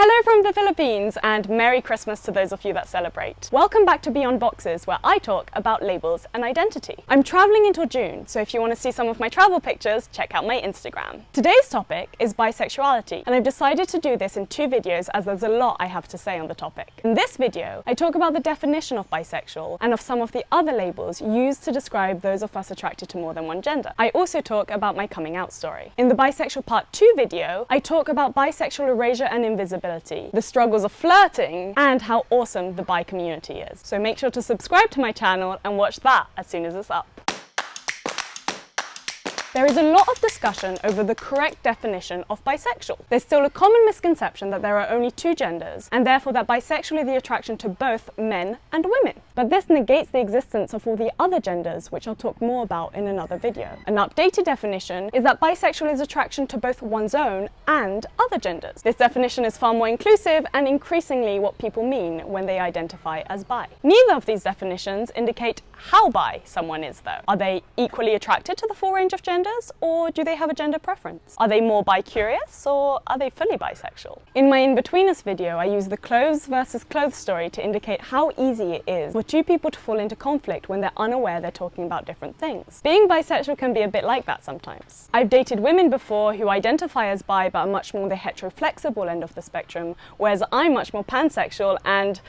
Hello from the Philippines and Merry Christmas to those of you that celebrate. Welcome back to Beyond Boxes, where I talk about labels and identity. I'm traveling until June, so if you want to see some of my travel pictures, check out my Instagram. Today's topic is bisexuality, and I've decided to do this in two videos as there's a lot I have to say on the topic. In this video, I talk about the definition of bisexual and of some of the other labels used to describe those of us attracted to more than one gender. I also talk about my coming out story. In the Bisexual Part 2 video, I talk about bisexual erasure and invisibility, the struggles of flirting, and how awesome the bi community is. So make sure to subscribe to my channel and watch that as soon as it's up. There is a lot of discussion over the correct definition of bisexual. There's still a common misconception that there are only two genders, and therefore that bisexual is the attraction to both men and women. But this negates the existence of all the other genders, which I'll talk more about in another video. An updated definition is that bisexual is attraction to both one's own and other genders. This definition is far more inclusive and increasingly what people mean when they identify as bi. Neither of these definitions indicate how bi someone is though. Are they equally attracted to the full range of genders, or do they have a gender preference? Are they more bi-curious, or are they fully bisexual? In my In-Betweeners video, I use the clothes versus clothes story to indicate how easy it is for two people to fall into conflict when they're unaware they're talking about different things. Being bisexual can be a bit like that sometimes. I've dated women before who identify as bi but are much more the hetero-flexible end of the spectrum, whereas I'm much more pansexual, and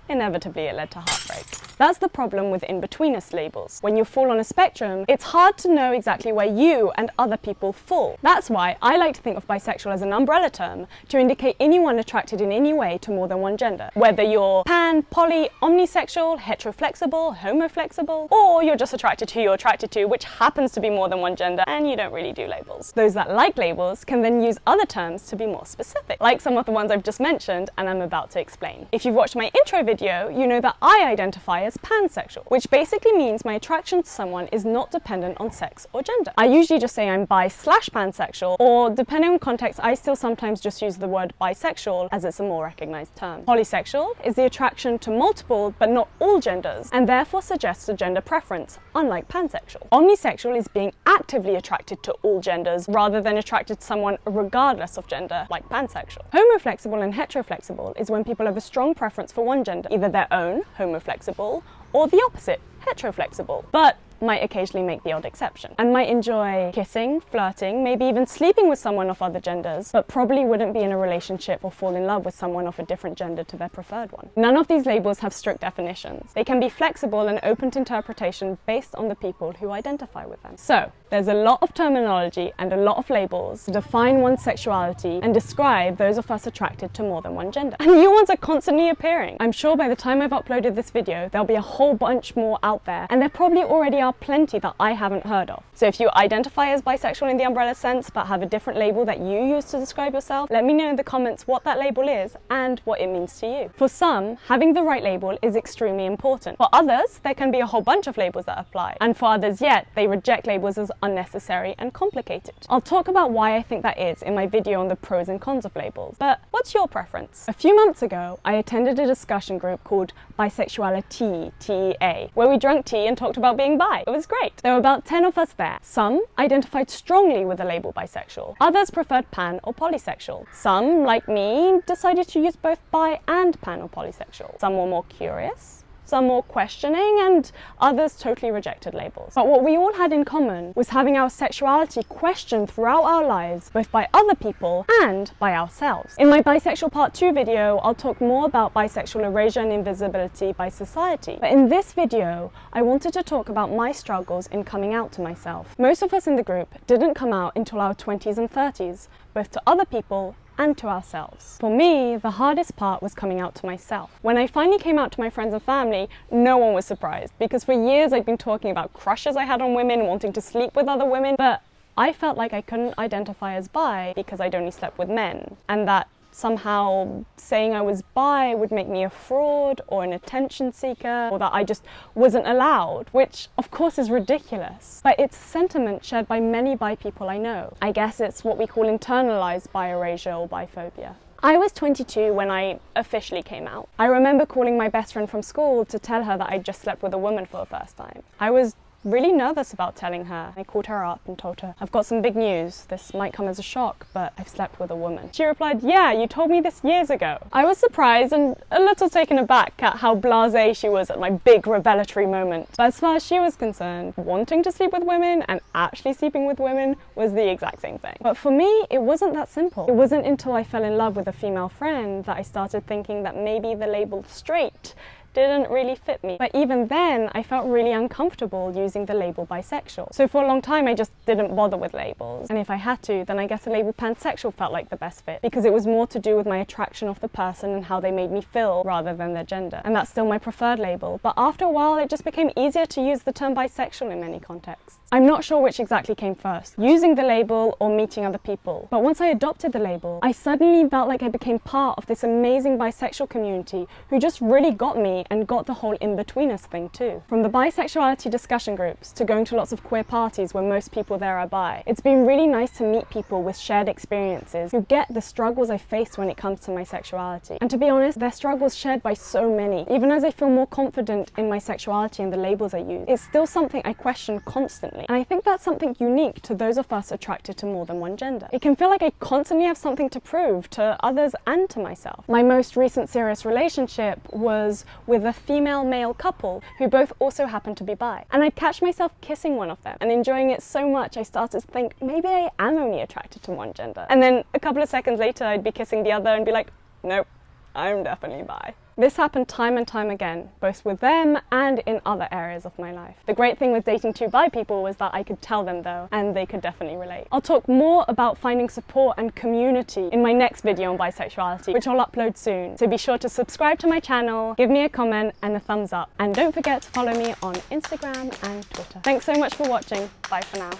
inevitably it led to heartbreak. That's the problem with in-betweeners labels. When you fall on a spectrum, it's hard to know exactly where you and other people fall. That's why I like to think of bisexual as an umbrella term to indicate anyone attracted in any way to more than one gender. Whether you're pan, poly, omnisexual, heteroflexible, homoflexible, or you're just attracted to who you're attracted to, which happens to be more than one gender, and you don't really do labels. Those that like labels can then use other terms to be more specific, like some of the ones I've just mentioned and I'm about to explain. If you've watched my intro video, you know that I identify as pansexual, which basically means my attraction to someone is not dependent on sex or gender. I usually just say I'm bi/pansexual, or depending on context, I still sometimes just use the word bisexual as it's a more recognized term. Polysexual is the attraction to multiple but not all genders, and therefore suggests a gender preference, unlike pansexual. Omnisexual is being actively attracted to all genders rather than attracted to someone regardless of gender, like pansexual. Homoflexible and heteroflexible is when people have a strong preference for one gender, either their own, homoflexible, or the opposite, heteroflexible, but might occasionally make the odd exception, and might enjoy kissing, flirting, maybe even sleeping with someone of other genders, but probably wouldn't be in a relationship or fall in love with someone of a different gender to their preferred one. None of these labels have strict definitions. They can be flexible and open to interpretation based on the people who identify with them. So, there's a lot of terminology and a lot of labels to define one's sexuality and describe those of us attracted to more than one gender. And new ones are constantly appearing. I'm sure by the time I've uploaded this video, there'll be a whole bunch more out there, and there probably already are plenty that I haven't heard of. So if you identify as bisexual in the umbrella sense but have a different label that you use to describe yourself, let me know in the comments what that label is and what it means to you. For some, having the right label is extremely important. For others, there can be a whole bunch of labels that apply. And for others yet, they reject labels as unnecessary and complicated. I'll talk about why I think that is in my video on the pros and cons of labels. But what's your preference? A few months ago, I attended a discussion group called Bisexuality, TEA, where we drank tea and talked about being bi. It was great. There were about 10 of us there. Some identified strongly with the label bisexual. Others preferred pan or polysexual. Some, like me, decided to use both bi and pan or polysexual. Some were more curious, some more questioning, and others totally rejected labels. But what we all had in common was having our sexuality questioned throughout our lives, both by other people and by ourselves. In my Bisexual Part 2 video, I'll talk more about bisexual erasure and invisibility by society. But in this video, I wanted to talk about my struggles in coming out to myself. Most of us in the group didn't come out until our 20s and 30s, both to other people and to ourselves. For me, the hardest part was coming out to myself. When I finally came out to my friends and family, no one was surprised, because for years I'd been talking about crushes I had on women, wanting to sleep with other women, but I felt like I couldn't identify as bi because I'd only slept with men, and that somehow saying I was bi would make me a fraud or an attention seeker, or that I just wasn't allowed, which of course is ridiculous. But it's a sentiment shared by many bi people I know. I guess it's what we call internalized bi erasure or biphobia. I was 22 when I officially came out. I remember calling my best friend from school to tell her that I'd just slept with a woman for the first time. I was really nervous about telling her. I called her up and told her, I've got some big news. This might come as a shock, but I've slept with a woman. She replied, yeah, you told me this years ago. I was surprised and a little taken aback at how blasé she was at my big revelatory moment. But as far as she was concerned, wanting to sleep with women and actually sleeping with women was the exact same thing. But for me, it wasn't that simple. It wasn't until I fell in love with a female friend that I started thinking that maybe the label straight didn't really fit me. But even then, I felt really uncomfortable using the label bisexual. So for a long time, I just didn't bother with labels. And if I had to, then I guess the label pansexual felt like the best fit, because it was more to do with my attraction of the person and how they made me feel rather than their gender. And that's still my preferred label. But after a while, it just became easier to use the term bisexual in many contexts. I'm not sure which exactly came first, using the label or meeting other people. But once I adopted the label, I suddenly felt like I became part of this amazing bisexual community who just really got me and got the whole in-betweeners thing too. From the bisexuality discussion groups to going to lots of queer parties where most people there are bi, it's been really nice to meet people with shared experiences who get the struggles I face when it comes to my sexuality. And to be honest, they're struggles shared by so many. Even as I feel more confident in my sexuality and the labels I use, it's still something I question constantly. And I think that's something unique to those of us attracted to more than one gender. It can feel like I constantly have something to prove to others and to myself. My most recent serious relationship was with a female-male couple who both also happened to be bi. And I'd catch myself kissing one of them and enjoying it so much I started to think maybe I am only attracted to one gender. And then a couple of seconds later I'd be kissing the other and be like, nope, I'm definitely bi. This happened time and time again, both with them and in other areas of my life. The great thing with dating two bi people was that I could tell them though, and they could definitely relate. I'll talk more about finding support and community in my next video on bisexuality, which I'll upload soon. So be sure to subscribe to my channel, give me a comment and a thumbs up, and don't forget to follow me on Instagram and Twitter. Thanks so much for watching. Bye for now.